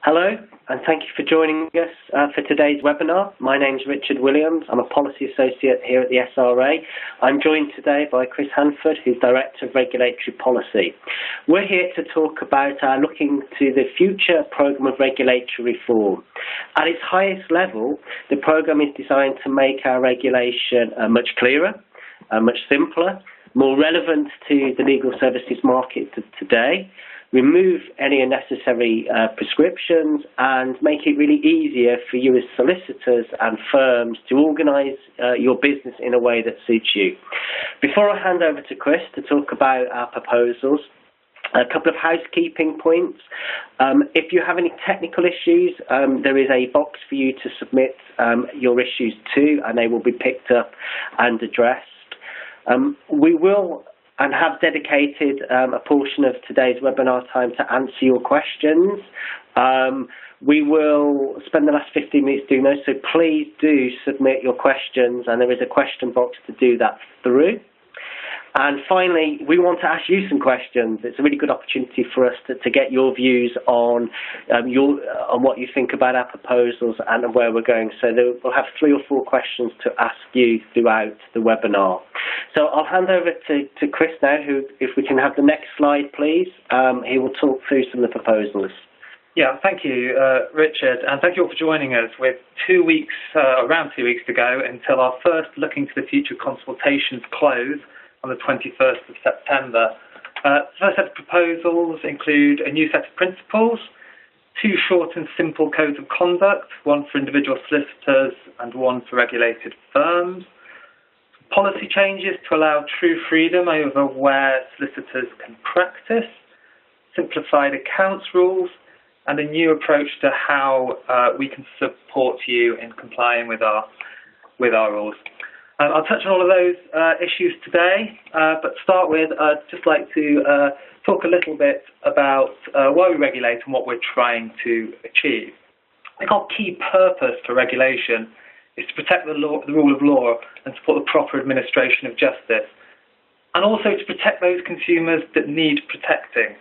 Hello, and thank you for joining us for today's webinar. My name is Richard Williams. I'm a Policy Associate here at the SRA. I'm joined today by Chris Handbook, who's Director of Regulatory Policy. We're here to talk about looking to the future programme of regulatory reform. At its highest level, the programme is designed to make our regulation much clearer, much simpler, more relevant to the legal services market today, remove any unnecessary prescriptions, and make it really easier for you as solicitors and firms to organise your business in a way that suits you. Before I hand over to Chris to talk about our proposals, a couple of housekeeping points. If you have any technical issues, there is a box for you to submit your issues to, and they will be picked up and addressed. We will and have dedicated a portion of today's webinar time to answer your questions. We will spend the last 15 minutes doing those, so please do submit your questions, and there is a question box to do that through. And finally, we want to ask you some questions. It's a really good opportunity for us to get your views on what you think about our proposals and where we're going. So we'll have 3 or 4 questions to ask you throughout the webinar. So I'll hand over to Chris now, who, if we can have the next slide, please. He will talk through some of the proposals. Yeah, thank you, Richard, and thank you all for joining us with around 2 weeks to go until our first Looking to the Future consultations close on the 21st of September. The first set of proposals include a new set of principles, 2 short and simple codes of conduct, one for individual solicitors and one for regulated firms, policy changes to allow true freedom over where solicitors can practice, simplified accounts rules, and a new approach to how we can support you in complying with our rules. I'll touch on all of those issues today, but to start with, I'd just like to talk a little bit about why we regulate and what we're trying to achieve. I think our key purpose for regulation is to protect the rule of law and support the proper administration of justice, and also to protect those consumers that need protecting.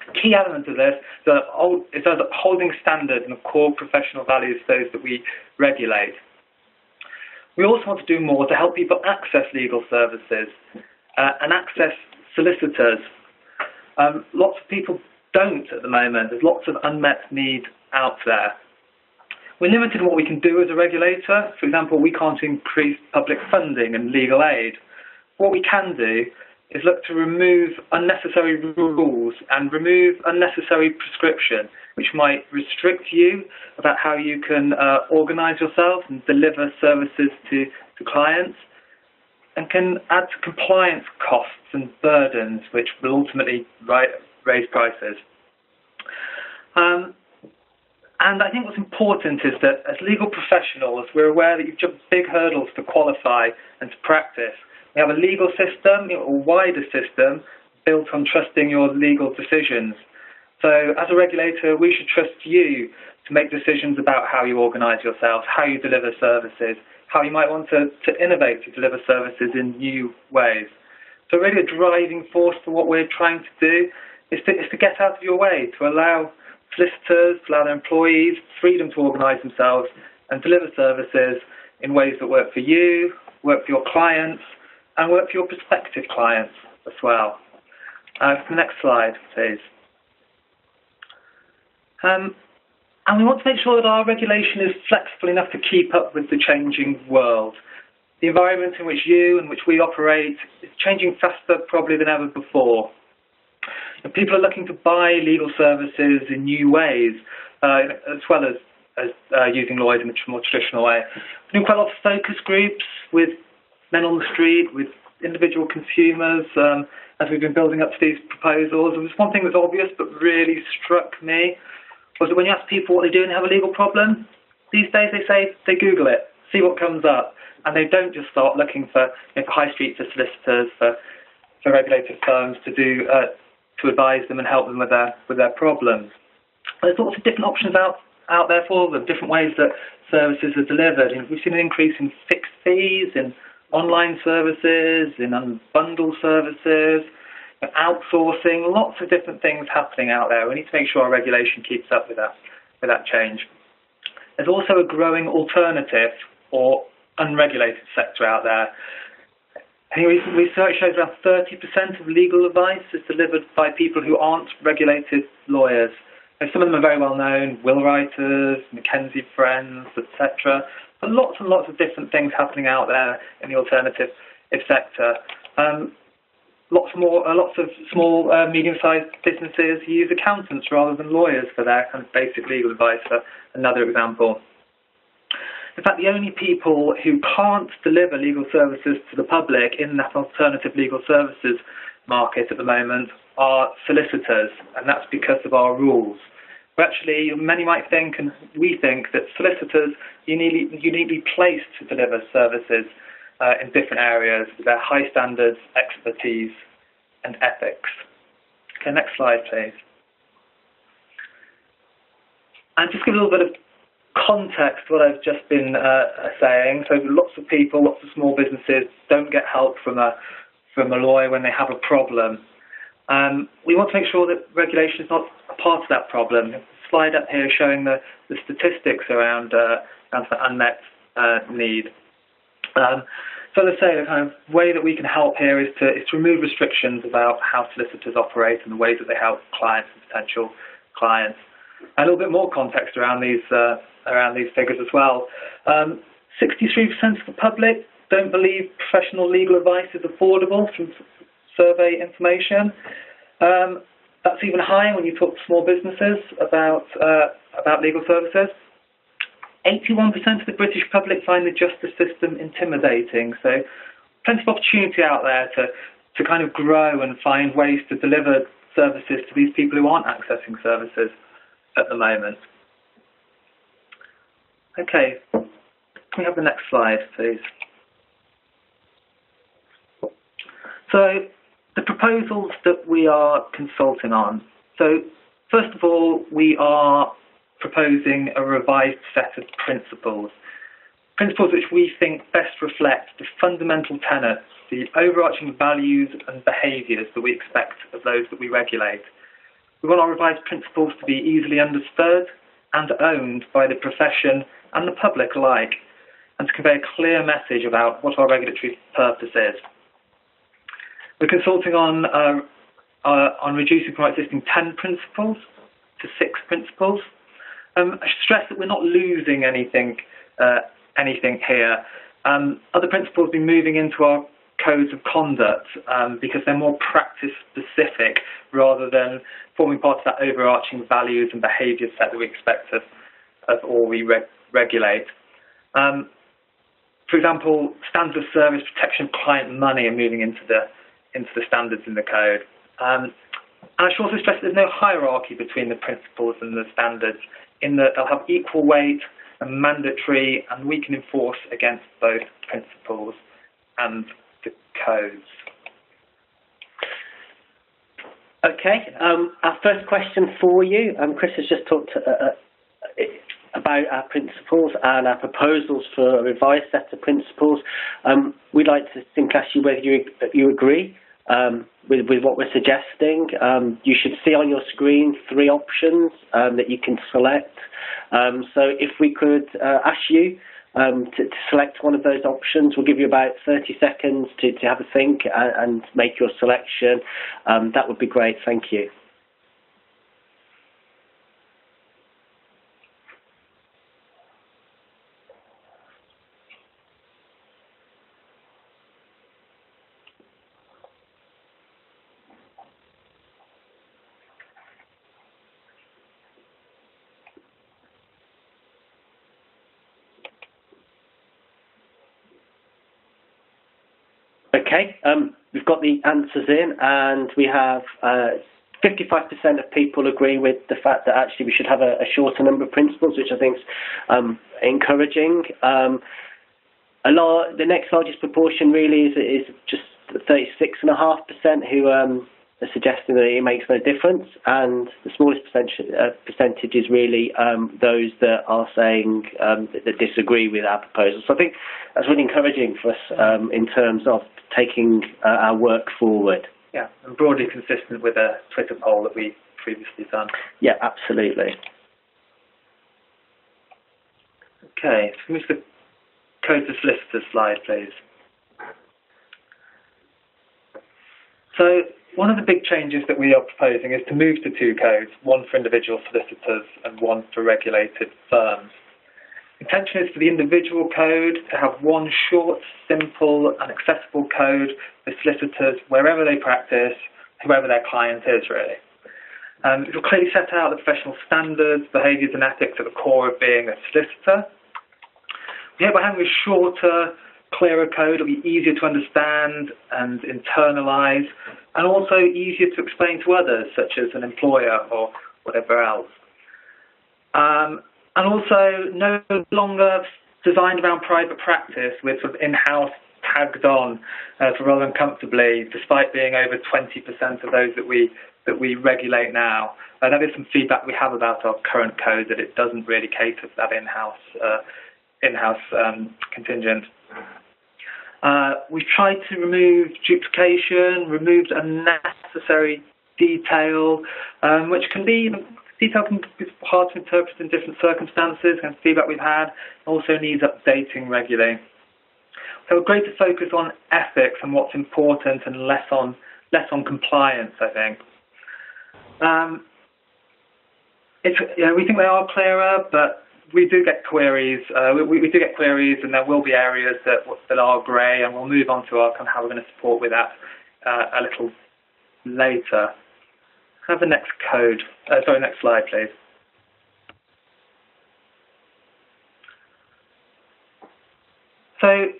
A key element of this is holding standards and core professional values to those that we regulate. We also want to do more to help people access legal services and access solicitors. Lots of people don't at the moment. There's lots of unmet need out there. We're limited in what we can do as a regulator. For example, we can't increase public funding and legal aid. What we can do is look to remove unnecessary rules and remove unnecessary prescription, which might restrict you about how you can organise yourself and deliver services to clients, and can add to compliance costs and burdens, which will ultimately raise prices. And I think what's important is that as legal professionals, we're aware that you've jumped big hurdles to qualify and to practice. We have a legal system, a wider system, built on trusting your legal decisions. So as a regulator, we should trust you to make decisions about how you organise yourself, how you deliver services, how you might want to innovate to deliver services in new ways. So really a driving force for what we're trying to do is to get out of your way, to allow solicitors, to allow their employees freedom to organise themselves and deliver services in ways that work for you, work for your clients, and work for your prospective clients as well. The next slide, please. And we want to make sure that our regulation is flexible enough to keep up with the changing world. The environment in which you and which we operate is changing faster probably than ever before. And people are looking to buy legal services in new ways, as well as using lawyers in a more traditional way. We're doing quite a lot of focus groups with men on the street, with individual consumers, as we've been building up to these proposals. And there's one thing that's obvious but really struck me, was that when you ask people what they do and have a legal problem, these days they say they Google it, see what comes up, and they don't just start looking for high street for solicitors, for regulated firms to advise them and help them with their problems. There's lots of different options out there for them, different ways that services are delivered. And we've seen an increase in fixed fees, in online services, in unbundled services, outsourcing, lots of different things happening out there. We need to make sure our regulation keeps up with that. that change. There's also a growing alternative or unregulated sector out there. I think recent research shows around 30% of legal advice is delivered by people who aren't regulated lawyers. And some of them are very well known, will writers, Mackenzie Friends, etc. But lots and lots of different things happening out there in the alternative sector. Lots of small, medium-sized businesses use accountants rather than lawyers for their kind of basic legal advice, for another example. In fact, the only people who can't deliver legal services to the public in that alternative legal services market at the moment are solicitors, and that's because of our rules. But actually, many might think, and we think, that solicitors are uniquely placed to deliver services in different areas with their high standards, expertise, and ethics. Okay, next slide, please. And just give a little bit of context to what I've just been saying. So lots of people, lots of small businesses don't get help from a lawyer when they have a problem. We want to make sure that regulation is not a part of that problem. The slide up here showing the statistics around the unmet need. So as I say, the kind of way that we can help here is to remove restrictions about how solicitors operate and the ways that they help clients and potential clients. And a little bit more context around these figures as well. 63% of the public don't believe professional legal advice is affordable from survey information. That's even higher when you talk to small businesses about legal services. 81% of the British public find the justice system intimidating. So plenty of opportunity out there to kind of grow and find ways to deliver services to these people who aren't accessing services at the moment. Okay, can we have the next slide, please? So the proposals that we are consulting on. So first of all, we are proposing a revised set of principles which we think best reflect the fundamental tenets, the overarching values and behaviours that we expect of those that we regulate. We want our revised principles to be easily understood and owned by the profession and the public alike, and to convey a clear message about what our regulatory purpose is. We're consulting on reducing from our existing 10 principles to 6 principles. I should stress that we're not losing anything here. Other principles will be moving into our codes of conduct because they're more practice-specific rather than forming part of that overarching values and behaviour set that we expect of all we regulate. For example, standards of service, protection of client money are moving into the standards in the code. And I should also stress that there's no hierarchy between the principles and the standards, in that they'll have equal weight and mandatory, and we can enforce against both principles and the codes. Okay, our first question for you, Chris has just talked about our principles and our proposals for a revised set of principles. We'd like to simply ask you whether you agree with what we're suggesting. You should see on your screen 3 options that you can select. So if we could ask you to select one of those options, we'll give you about 30 seconds to have a think and make your selection. That would be great. Thank you. Okay, we've got the answers in, and we have 55% of people agree with the fact that actually we should have a shorter number of principles, which I think is encouraging. The next largest proportion really is just 36.5% who are suggesting that it makes no difference, and the smallest percentage is really those that are saying that disagree with our proposal. So I think that's really encouraging for us in terms of taking our work forward. Yeah, and broadly consistent with a Twitter poll that we previously done. Yeah, absolutely. Okay, so move to the Code for Solicitors slide, please. So one of the big changes that we are proposing is to move to two codes, one for individual solicitors and one for regulated firms. The intention is for the individual code to have one short, simple and accessible code for solicitors wherever they practice, whoever their client is, really. It will clearly set out the professional standards, behaviours and ethics at the core of being a solicitor. By having a shorter, clearer code, it'll be easier to understand and internalise, and also easier to explain to others, such as an employer or whatever else. And also no longer designed around private practice with sort of in-house tagged on to roll uncomfortably, despite being over 20% of those that we regulate now. That is some feedback we have about our current code, that it doesn't really cater for that in-house contingent. We've tried to remove duplication, removed unnecessary detail, which can be hard to interpret in different circumstances, and feedback we've had also needs updating regularly. So a greater focus on ethics and what's important, and less on compliance, I think. We think they are clearer, but we do get queries. We do get queries, and there will be areas that are grey, and we'll move on to how we're going to support with that a little later. Have the next code. Next slide, please. So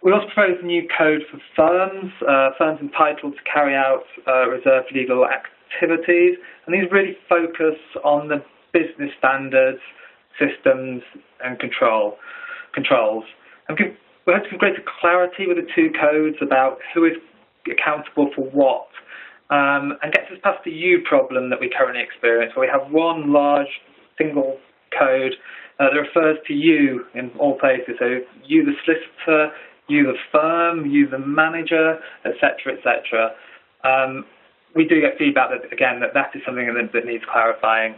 we also propose a new code for firms. Firms entitled to carry out reserved legal activities, and these really focus on the business standards, systems and controls. And we hope to give greater clarity with the two codes about who is accountable for what, and gets us past the you problem that we currently experience, where we have one large single code that refers to you in all places. So you the solicitor, you the firm, you the manager, etc., etc. We do get feedback that is something that needs clarifying.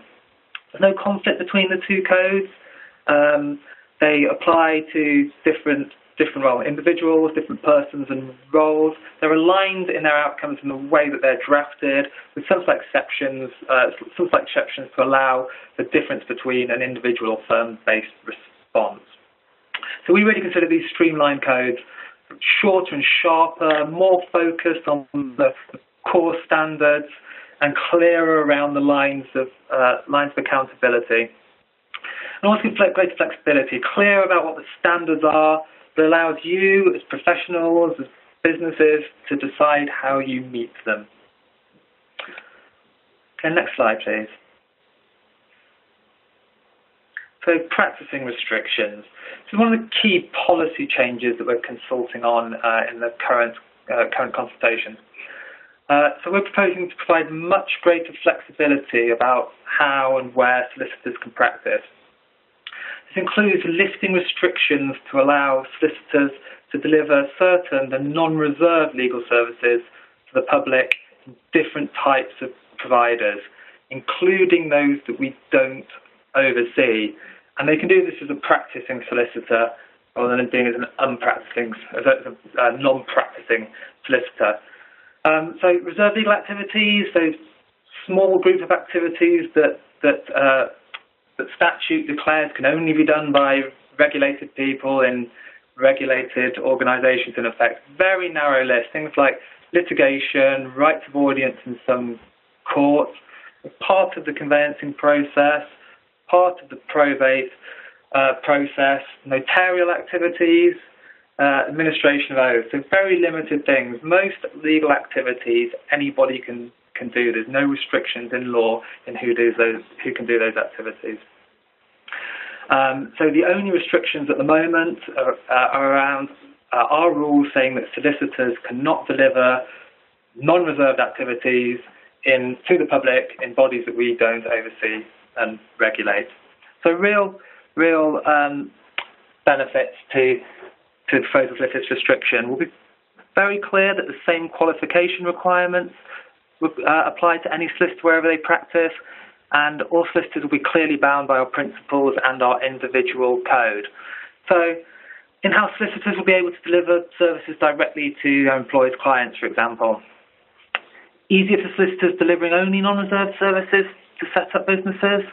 There's no conflict between the two codes. They apply to different individuals, different persons and roles. They're aligned in their outcomes in the way that they're drafted, with some slight exceptions to allow the difference between an individual firm-based response. So we really consider these streamlined codes shorter and sharper, more focused on the core standards, and clearer around the lines of accountability. And also greater flexibility, clear about what the standards are, that allows you as professionals, as businesses, to decide how you meet them. Okay, next slide, please. So, practising restrictions. This is one of the key policy changes that we're consulting on in the current consultation. So we're proposing to provide much greater flexibility about how and where solicitors can practice. This includes lifting restrictions to allow solicitors to deliver certain and non-reserved legal services to the public in different types of providers, including those that we don't oversee. And they can do this as a practising solicitor rather than being as a non-practising solicitor. So reserved legal activities, those small group of activities that statute declares can only be done by regulated people in regulated organisations, in effect. Very narrow list, things like litigation, rights of audience in some courts, part of the conveyancing process, part of the probate process, notarial activities, administration of oaths. So very limited things. Most legal activities anybody can do. There's no restrictions in law in who can do those activities. So the only restrictions at the moment are around our rules saying that solicitors cannot deliver non-reserved activities to the public in bodies that we don't oversee and regulate. So real benefits to the proposal for this restriction. Will be very clear that the same qualification requirements would apply to any solicitor wherever they practice. and all solicitors will be clearly bound by our principles and our individual code. So in-house solicitors will be able to deliver services directly to their employees' clients, for example. Easier for solicitors delivering only non-reserved services to set up businesses,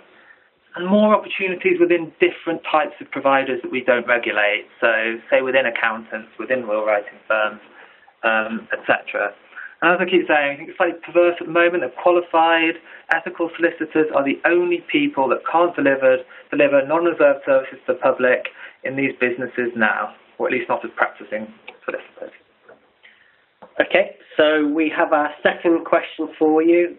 and more opportunities within different types of providers that we don't regulate, so say within accountants, within will writing firms, etc. And as I keep saying, I think it's slightly perverse at the moment that qualified, ethical solicitors are the only people that can't deliver non-reserved services to the public in these businesses now, or at least not as practising solicitors. Okay, so we have our second question for you,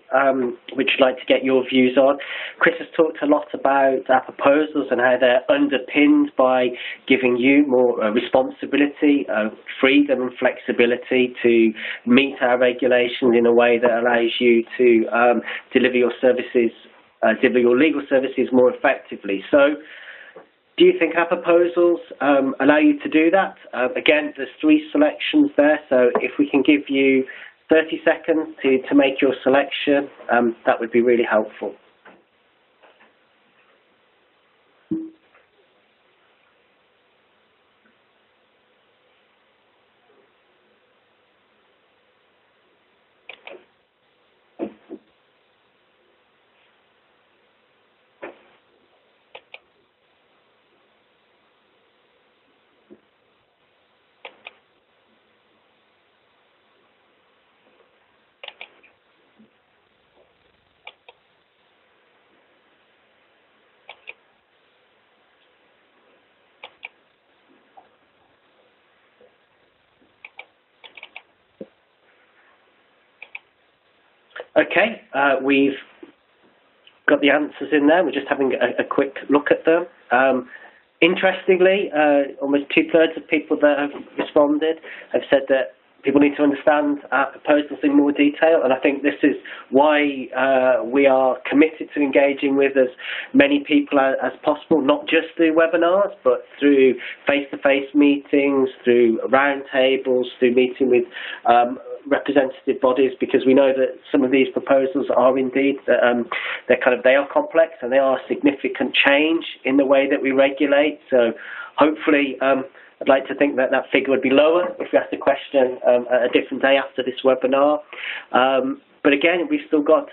which I'd like to get your views on. Chris has talked a lot about our proposals and how they're underpinned by giving you more responsibility, freedom and flexibility to meet our regulations in a way that allows you to deliver your services, deliver your legal services more effectively. So, do you think our proposals allow you to do that? Again, there's 3 selections there, so if we can give you 30 seconds to make your selection, that would be really helpful. Okay, we've got the answers in there. We're just having a quick look at them. Interestingly, almost 2/3 of people that have responded have said that people need to understand our proposals in more detail, and I think this is why we are committed to engaging with as many people as possible, not just through webinars, but through face-to-face meetings, through roundtables, through meeting with representative bodies, because we know that some of these proposals are indeed they are complex and they are a significant change in the way that we regulate. So hopefully I'd like to think that that figure would be lower if we asked the question a different day after this webinar. But again, we've still got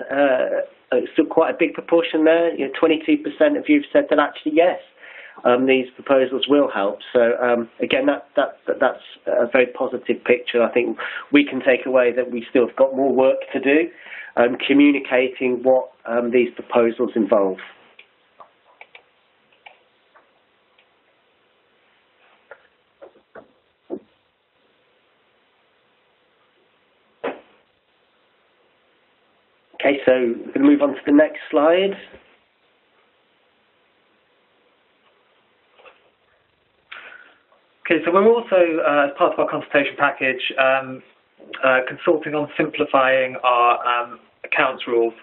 still quite a big proportion there. 22% of you have said that actually yes, these proposals will help. So again, that's a very positive picture. I think we can take away that we still have got more work to do communicating what these proposals involve. Okay, so we're going to move on to the next slide. Okay, so we're also, as part of our consultation package, consulting on simplifying our accounts rules.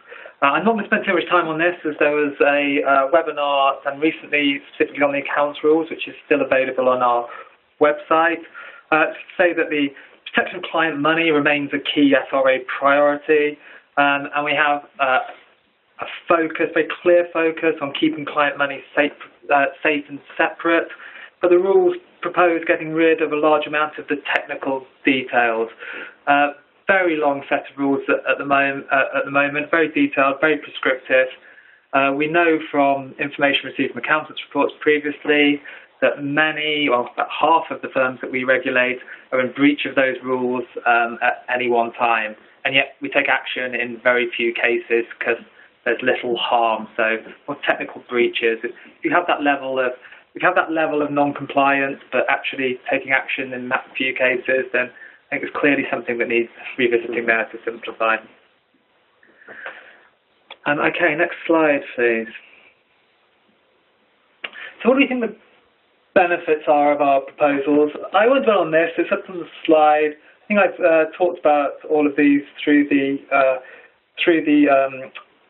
I'm not going to spend too much time on this, as there was a webinar done recently specifically on the accounts rules, which is still available on our website. To say that the protection of client money remains a key SRA priority, and we have a very clear focus on keeping client money safe and separate. But the rules propose getting rid of a large amount of the technical details. Very long set of rules at the moment, very detailed, very prescriptive. We know from information received from accountants' reports previously that about half of the firms that we regulate are in breach of those rules at any one time. And yet we take action in very few cases because there's little harm. So more technical breaches. If you have that level of non-compliance, but actually taking action in that few cases, then I think there's clearly something that needs revisiting there to simplify. Okay, next slide, please. So what do we think the benefits are of our proposals? I won't dwell on this. It's up on the slide. I think I've talked about all of these through the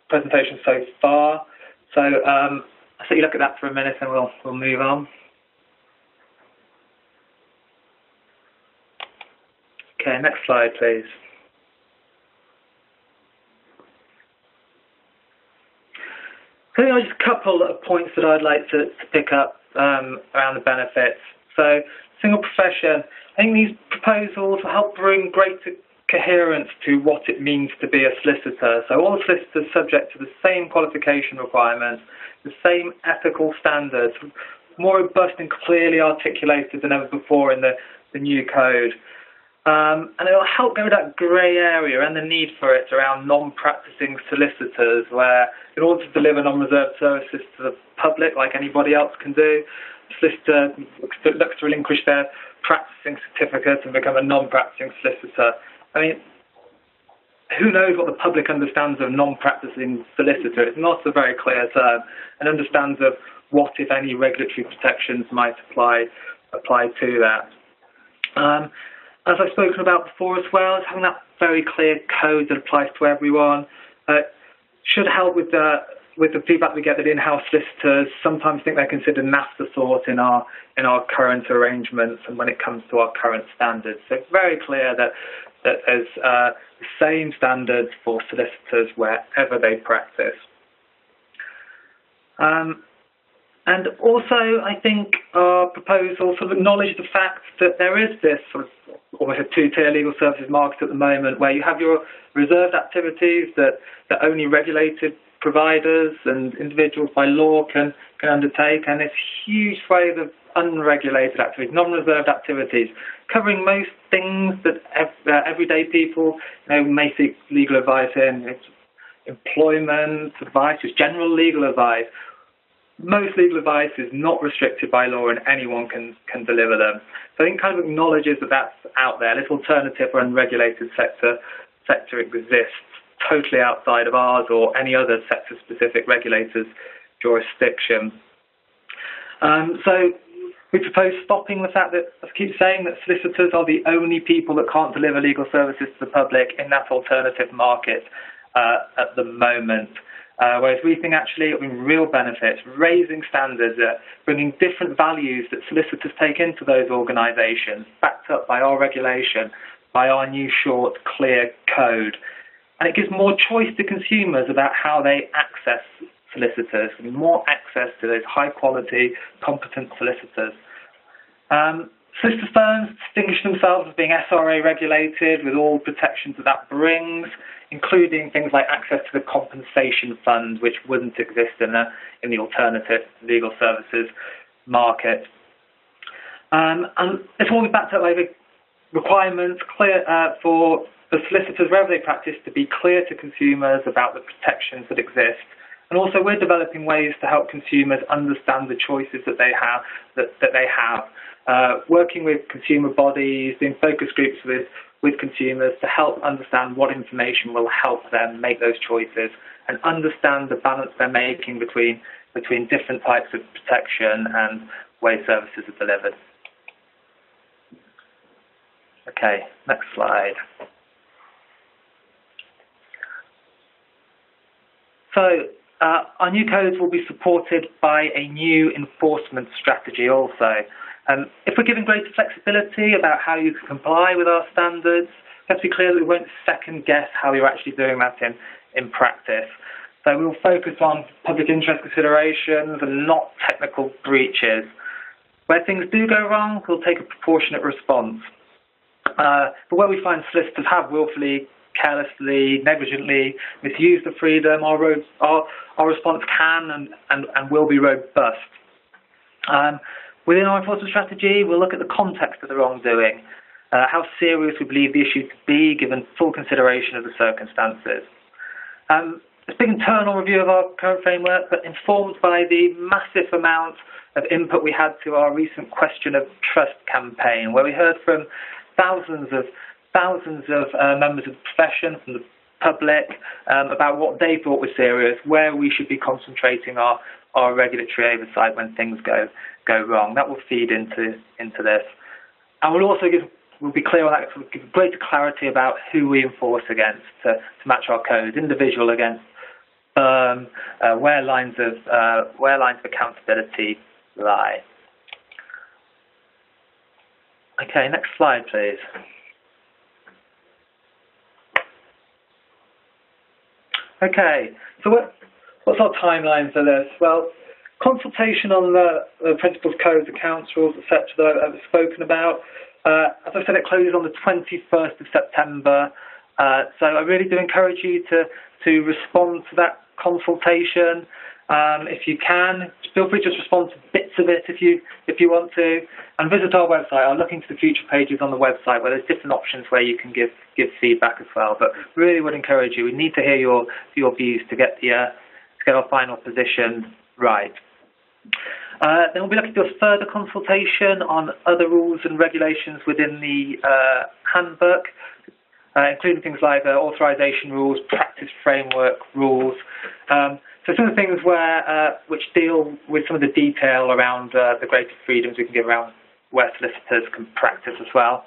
presentation so far. So I'll let you look at that for a minute and we'll move on. Okay, next slide, please. So I think just a couple of points that I'd like to pick up around the benefits. So single profession, I think these proposals will help bring greater coherence to what it means to be a solicitor. So all solicitors subject to the same qualification requirements, the same ethical standards, more robust and clearly articulated than ever before in the new code. And it will help go with that grey area and the need for it around non-practising solicitors, where in order to deliver non-reserved services to the public like anybody else can do, the solicitor looks to relinquish their practising certificate and become a non-practising solicitor. I mean, who knows what the public understands of non-practising solicitor? It's not a very clear term, and understands of what, if any, regulatory protections might apply to that. As I've spoken about before as well, is having that very clear code that applies to everyone should help with the feedback we get that in-house solicitors sometimes think they're considered an afterthought in our current arrangements and when it comes to our current standards. So it's very clear that there's the same standards for solicitors wherever they practice. And also, I think our proposal sort of acknowledge the fact that there is this sort of almost a two-tier legal services market at the moment, where you have your reserved activities that only regulated providers and individuals by law can undertake, and this huge swathe of unregulated activities, non-reserved activities, covering most things that everyday people may seek legal advice in. It's employment advice, it's general legal advice. Most legal advice is not restricted by law and anyone can deliver them. So I think kind of acknowledges that that's out there. This alternative or unregulated sector exists totally outside of ours or any other sector-specific regulator's jurisdiction. So we propose stopping the fact that, I keep saying, that solicitors are the only people that can't deliver legal services to the public in that alternative market at the moment. Whereas we think actually it will bring real benefits, raising standards, bringing different values that solicitors take into those organisations, backed up by our regulation, by our new short, clear code. And it gives more choice to consumers about how they access solicitors, and more access to those high-quality, competent solicitors. Solicitor firms distinguish themselves as being SRA regulated with all protections that brings, including things like access to the compensation fund, which wouldn't exist in the alternative legal services market. And it's all backed up by the requirements clear for the solicitors, wherever they practice, to be clear to consumers about the protections that exist. And also, we're developing ways to help consumers understand the choices that they have. Working with consumer bodies, doing focus groups with consumers to help understand what information will help them make those choices and understand the balance they're making between different types of protection and way services are delivered. Okay, next slide. So our new codes will be supported by a new enforcement strategy also. If we're giving greater flexibility about how you can comply with our standards, let's be clear that we won't second guess how you're actually doing that in practice. So we'll focus on public interest considerations and not technical breaches. Where things do go wrong, we'll take a proportionate response. But where we find solicitors have willfully, carelessly, negligently misused the freedom, our response can and will be robust. Within our enforcement strategy, we'll look at the context of the wrongdoing, how serious we believe the issue to be, given full consideration of the circumstances. It's a big internal review of our current framework, but informed by the massive amount of input we had to our recent Question of Trust campaign, where we heard from thousands of members of the profession, from the public, about what they thought was serious, where we should be concentrating our regulatory oversight when things go wrong. That will feed into this. And we'll be clear on that, so we'll give greater clarity about who we enforce against to match our codes, individual against firm, where lines of accountability lie. Okay, next slide, please. Okay, so What's our timeline for this? Well, consultation on the principles, codes, accounts, rules, etc. that I've spoken about. As I said, it closes on the 21st of September. So I really do encourage you to respond to that consultation. If you can, feel free to just respond to bits of it if you want to, and visit our website. I'll look into the future pages on the website where there's different options where you can give feedback as well. But really would encourage you. We need to hear your views to get our final position right. Then we'll be looking to do a further consultation on other rules and regulations within the handbook, including things like authorization rules, practice framework rules. So some of the things which deal with some of the detail around the greater freedoms we can give around where solicitors can practice as well.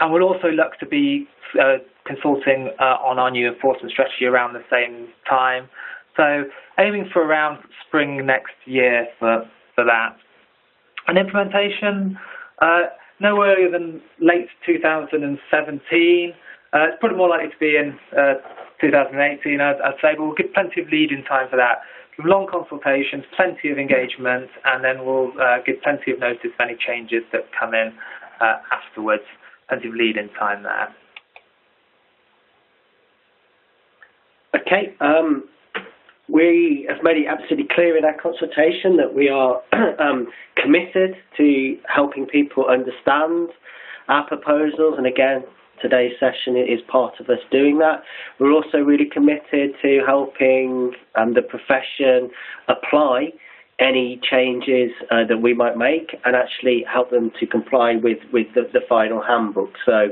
And we'll also look to be consulting on our new enforcement strategy around the same time. So aiming for around spring next year for that. And implementation, no earlier than late 2017. It's probably more likely to be in 2018, I'd say, but we'll give plenty of lead-in time for that. Give long consultations, plenty of engagement, and then we'll give plenty of notice of any changes that come in afterwards. Plenty of lead-in time there. Okay. We have made it absolutely clear in our consultation that we are committed to helping people understand our proposals, and again, today's session is part of us doing that. We're also really committed to helping the profession apply any changes that we might make and actually help them to comply with the final handbook. So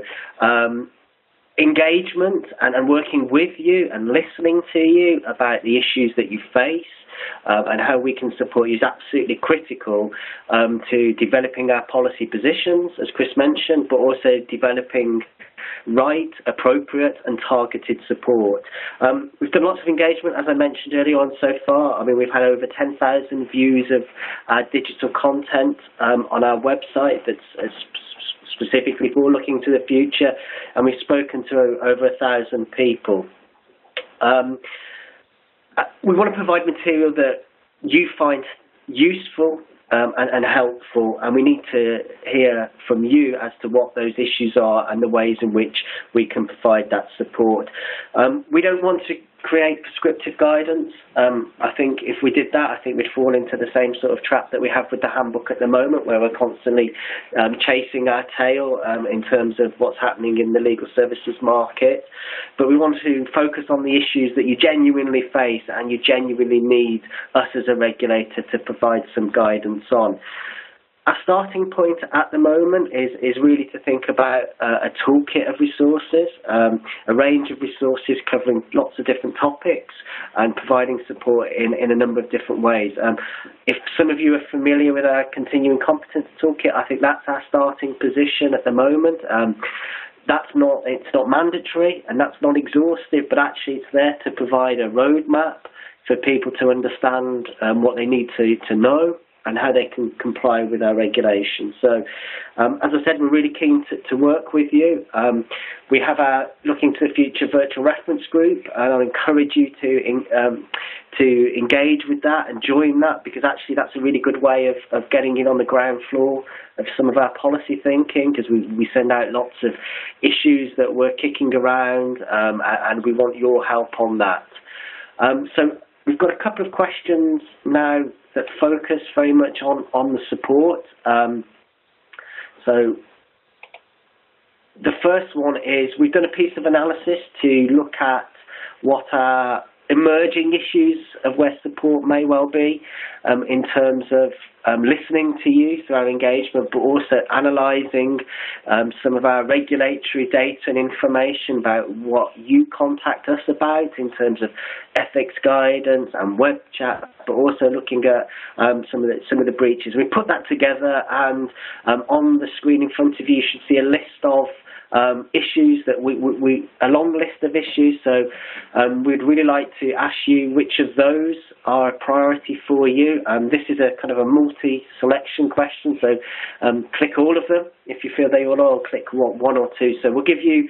engagement and working with you and listening to you about the issues that you face and how we can support you is absolutely critical to developing our policy positions, as Chris mentioned, but also developing right, appropriate and targeted support. We've done lots of engagement, as I mentioned earlier on so far. I mean, we've had over 10,000 views of our digital content on our website that's specifically for looking to the future, and we've spoken to over 1,000 people. We want to provide material that you find useful and helpful, and we need to hear from you as to what those issues are and the ways in which we can provide that support. We don't want to create prescriptive guidance. I think if we did that, I think we'd fall into the same sort of trap that we have with the handbook at the moment, where we're constantly chasing our tail in terms of what's happening in the legal services market. But we want to focus on the issues that you genuinely face and you genuinely need us as a regulator to provide some guidance on. Our starting point at the moment is really to think about a toolkit of resources, a range of resources covering lots of different topics and providing support in a number of different ways. If some of you are familiar with our continuing competence toolkit, I think that's our starting position at the moment. It's not mandatory and that's not exhaustive, but actually it's there to provide a roadmap for people to understand what they need to know and how they can comply with our regulations. So, as I said, we're really keen to work with you. We have our Looking to the Future virtual reference group, and I'll encourage you to engage with that and join that, because actually that's a really good way of getting in on the ground floor of some of our policy thinking, because we send out lots of issues that we're kicking around, and we want your help on that. So we've got a couple of questions now that focus very much on the support. So the first one is, we've done a piece of analysis to look at what are emerging issues of where support may well be in terms of listening to you through our engagement, but also analysing some of our regulatory data and information about what you contact us about in terms of ethics guidance and web chat, but also looking at some of the breaches. We put that together, and on the screen in front of you, you should see a list of issues that a long list of issues. So we'd really like to ask you which of those are a priority for you. This is a kind of a multi-selection question, so click all of them if you feel they all are, or click one or two. So we'll give you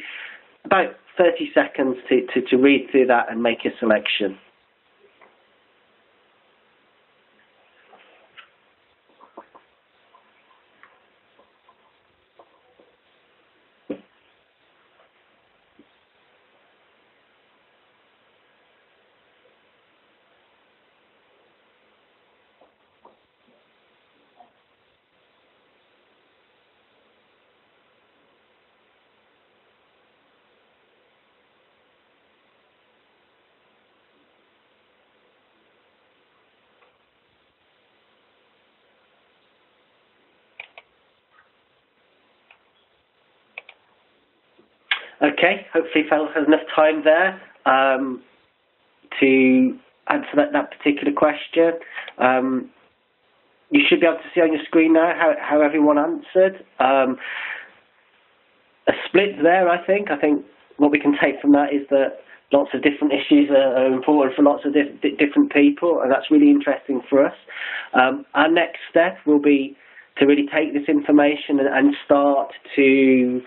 about 30 seconds to read through that and make a selection. Okay, hopefully Phil has enough time there to answer that particular question. You should be able to see on your screen now how everyone answered. A split there, I think. I think what we can take from that is that lots of different issues are important for lots of different people, and that's really interesting for us. Our next step will be to really take this information and start to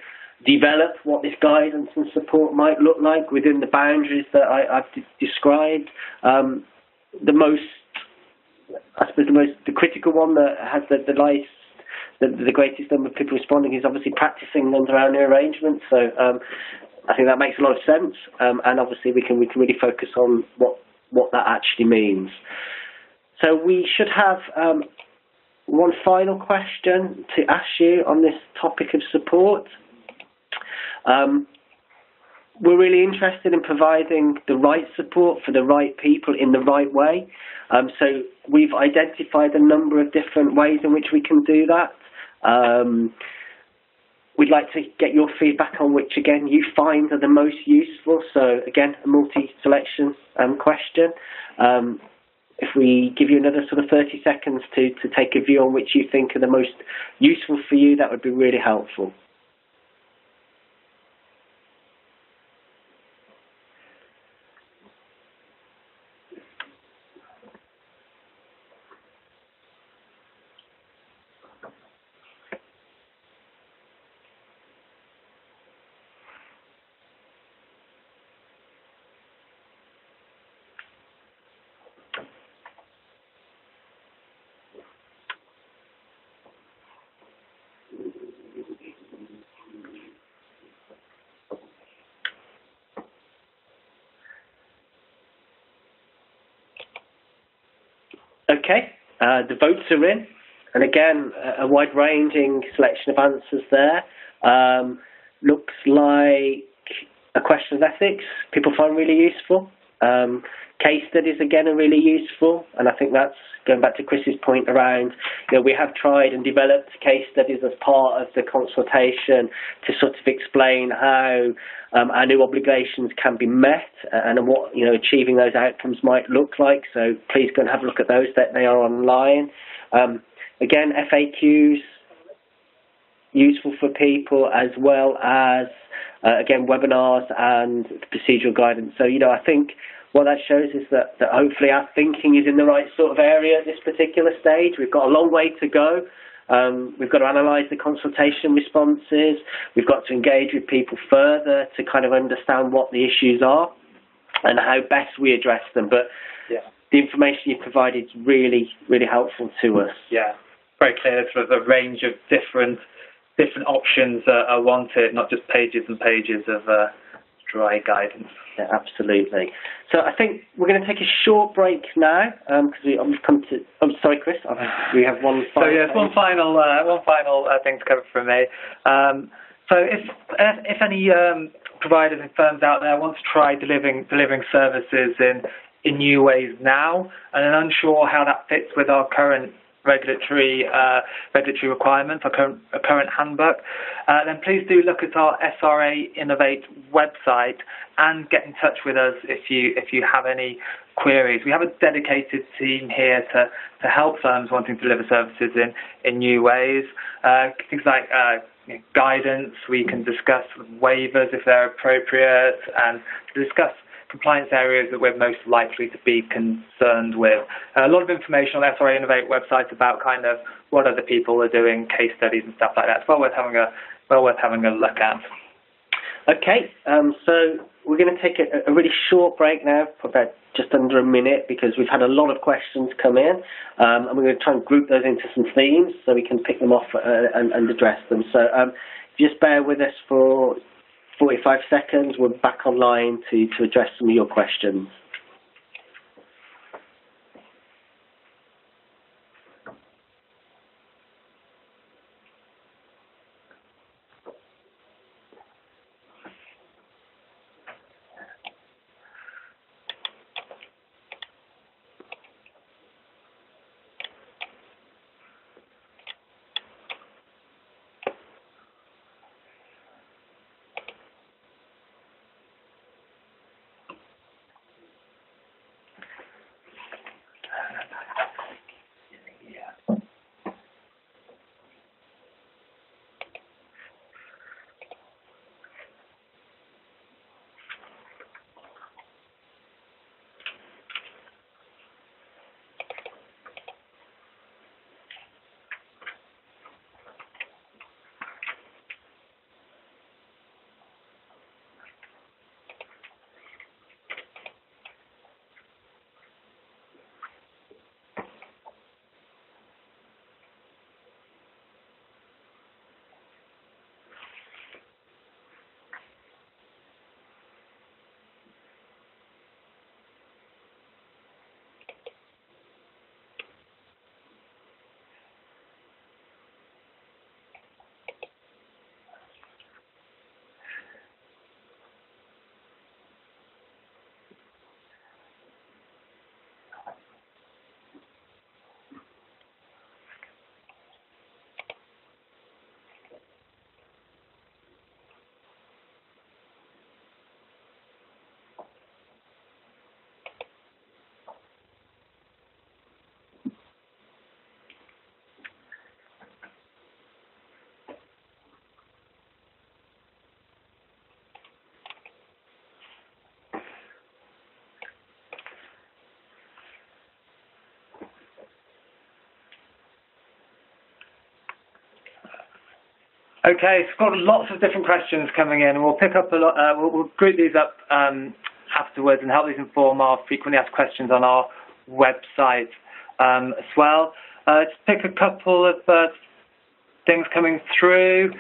develop what this guidance and support might look like within the boundaries that I've described. The critical one that has the greatest number of people responding is obviously practicing under our new arrangement. So I think that makes a lot of sense, and obviously we can really focus on what that actually means. So we should have one final question to ask you on this topic of support. We're really interested in providing the right support for the right people in the right way. So we've identified a number of different ways in which we can do that. We'd like to get your feedback on which, again, you find are the most useful. So, again, a multi-selection question. If we give you another sort of 30 seconds to take a view on which you think are the most useful for you, that would be really helpful. Okay, the votes are in, and again, a wide-ranging selection of answers there. Looks like a question of ethics people find really useful. Case studies, again, are really useful, and I think that's going back to Chris's point around, we have tried and developed case studies as part of the consultation to sort of explain how our new obligations can be met and what achieving those outcomes might look like. So please go and have a look at those. That they are online. Again, FAQs useful for people, as well as again webinars and procedural guidance. So I think what that shows is that hopefully our thinking is in the right sort of area at this particular stage. We've got a long way to go. We've got to analyse the consultation responses. We've got to engage with people further to kind of understand what the issues are and how best we address them. But the information you've provided is really, really helpful to us. Yeah, very clear. Sort of a range of different options are wanted, not just pages and pages of dry guidance. Yeah, absolutely. So I think we're going to take a short break now because we've come to. I'm sorry, Chris. We have one final. So yes, one final thing to cover from me. So if any providers and firms out there want to try delivering services in new ways now and are unsure how that fits with our current regulatory requirements, our current handbook, then please do look at our SRA Innovate website and get in touch with us if you have any queries. We have a dedicated team here to help firms wanting to deliver services in new ways. Things like guidance, we can discuss waivers if they're appropriate, and discuss compliance areas that we're most likely to be concerned with. A lot of information on the SRA Innovate website about kind of what other people are doing, case studies and stuff like that. It's well worth having a look at. Okay, so we're going to take a really short break now for about just under a minute because we've had a lot of questions come in, and we're going to try and group those into some themes so we can pick them off and address them. So just bear with us for 45 seconds. We're back online to address some of your questions. Okay, so we've got lots of different questions coming in, and we'll pick up a lot. We'll group these up afterwards and help these inform our frequently asked questions on our website as well. Let's pick a couple of things coming through.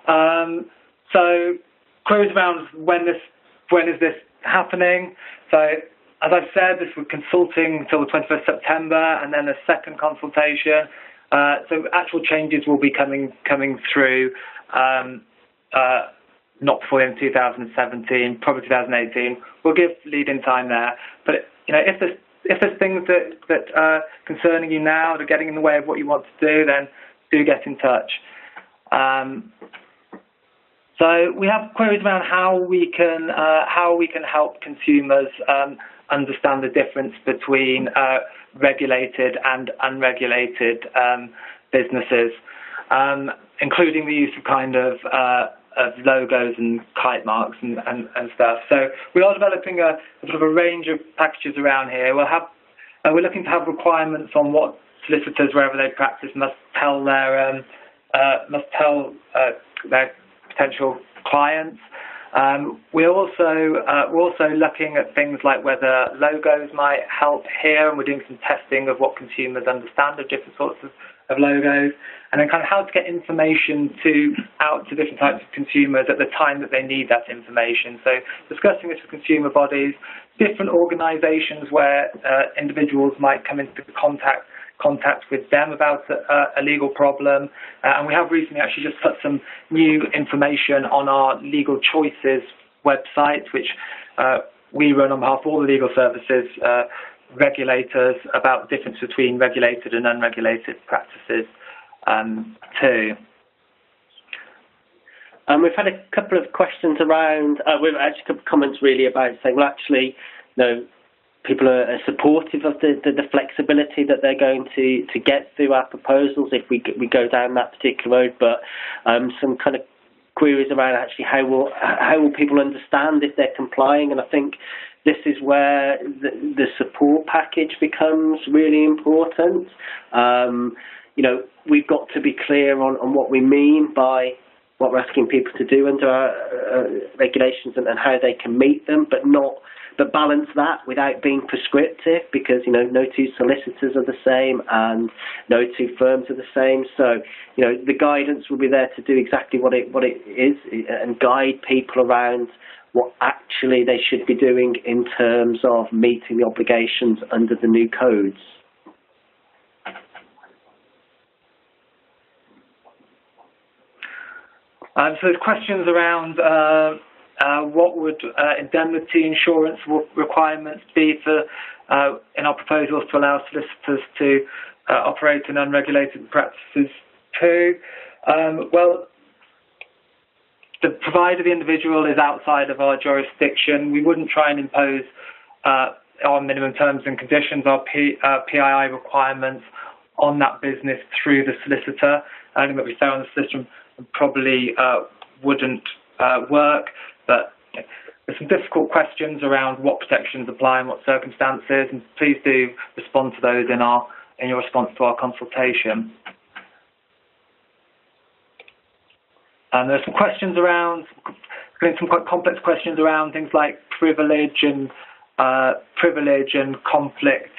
So queries around when is this happening? So as I've said, this was consulting until the 21st September, and then a second consultation. So actual changes will be coming through. Not before in 2017, probably 2018. We'll give lead-in time there. But if there's things that are concerning you now that are getting in the way of what you want to do, then do get in touch. So we have queries around how we can help consumers understand the difference between regulated and unregulated businesses, including the use of logos and kite marks and stuff. So we are developing a sort of a range of packages around here. We're looking to have requirements on what solicitors, wherever they practice, must tell their potential clients. We're also looking at things like whether logos might help here, and we're doing some testing of what consumers understand of different sorts of logos, and then kind of how to get information out to different types of consumers at the time that they need that information. So discussing this with consumer bodies, different organisations where individuals might come into contact with them about a legal problem, and we have recently actually just put some new information on our Legal Choices website, which we run on behalf of all the legal services regulators, about the difference between regulated and unregulated practices too. We've had a couple of questions around, we've actually a couple of comments really about saying, well, actually, people are supportive of the flexibility that they're going to get through our proposals if we go down that particular road, but some kind of queries around actually how will people understand if they're complying, and I think this is where the support package becomes really important. We've got to be clear on what we mean by what we're asking people to do under our regulations and how they can meet them, but balance that without being prescriptive, because no two solicitors are the same and no two firms are the same. So the guidance will be there to do exactly what it is and guide people around what actually they should be doing in terms of meeting the obligations under the new codes. So there's questions around what would indemnity insurance requirements be for in our proposals to allow solicitors to operate in unregulated practices too. Well, provided the individual is outside of our jurisdiction, we wouldn't try and impose our minimum terms and conditions, our PII requirements on that business through the solicitor. I think that we say on the solicitor probably wouldn't work, but there's some difficult questions around what protections apply and what circumstances, and please do respond to those in your response to our consultation. And there's some questions around, some quite complex questions around things like privilege and conflict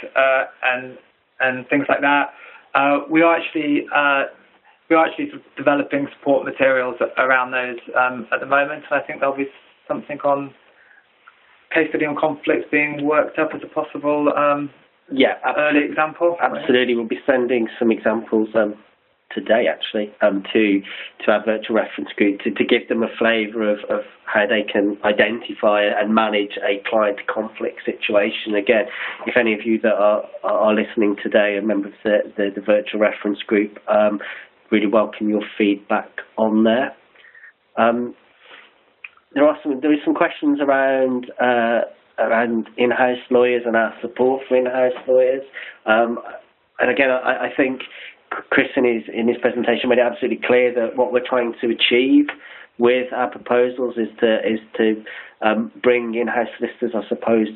and things like that. We are actually developing support materials around those at the moment, and I think there'll be something on case study on conflicts being worked up as a possible early example. Absolutely, we'll be sending some examples today actually to our virtual reference group to give them a flavour of how they can identify and manage a client conflict situation. Again, if any of you that are listening today are members of the virtual reference group, really welcome your feedback on there. There is some questions around in-house lawyers and our support for in-house lawyers. And again, I think Chris in his presentation made it absolutely clear that what we're trying to achieve with our proposals is to bring in-house solicitors, I suppose,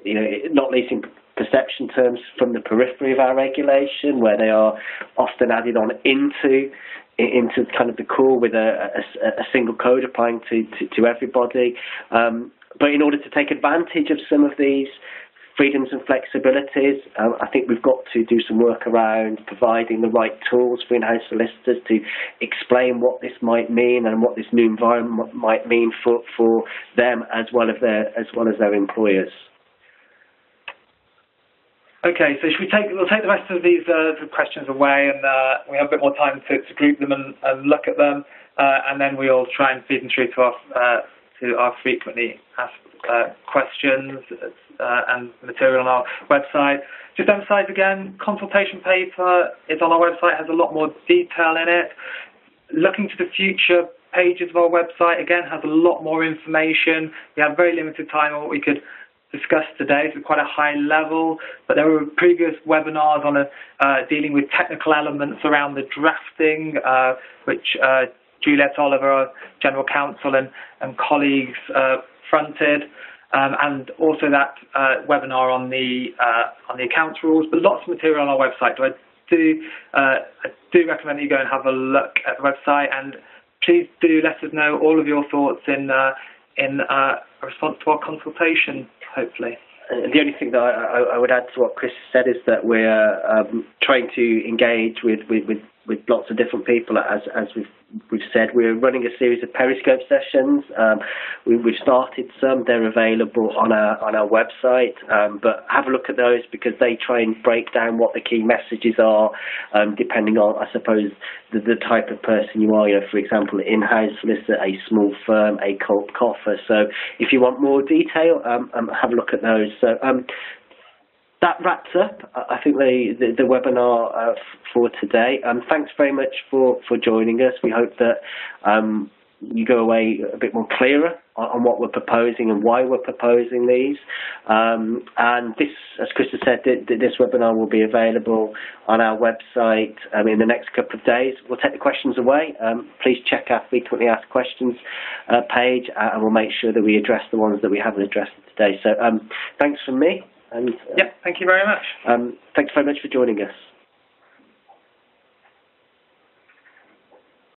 not least in perception terms, from the periphery of our regulation, where they are often added on into into kind of the core with a single code applying to everybody. But in order to take advantage of some of these freedoms and flexibilities, I think we've got to do some work around providing the right tools for in-house solicitors to explain what this might mean and what this new environment might mean for them as well as their employers. Okay, so we'll take the rest of these questions away, and we have a bit more time to group them and look at them, and then we'll try and feed them through to our frequently asked questions and material on our website. Just emphasise again, consultation paper is on our website, has a lot more detail in it. Looking to the future pages of our website, again, has a lot more information. We have very limited time on what we could discuss today, so quite a high level, but there were previous webinars on dealing with technical elements around the drafting, which Juliet Oliver, our General Counsel, and colleagues fronted, and also that webinar on the accounts rules, but lots of material on our website. So I do recommend that you go and have a look at the website, and please do let us know all of your thoughts in response to our consultation, hopefully. The only thing that I would add to what Chris said is that we're trying to engage with lots of different people. As we've said, we're running a series of Periscope sessions. We've started some; they're available on our website. But have a look at those because they try and break down what the key messages are, depending on, I suppose, the type of person you are. You know, for example, in-house solicitor, a small firm, a cold coffer. So if you want more detail, have a look at those. So that wraps up, I think, the webinar for today. Thanks very much for joining us. We hope that you go away a bit more clearer on what we're proposing and why we're proposing these. And this, as Chris has said, this webinar will be available on our website in the next couple of days. We'll take the questions away. Please check our frequently asked questions page, and we'll make sure that we address the ones that we haven't addressed today. So thanks from me. And thank you very much. Thanks very much for joining us.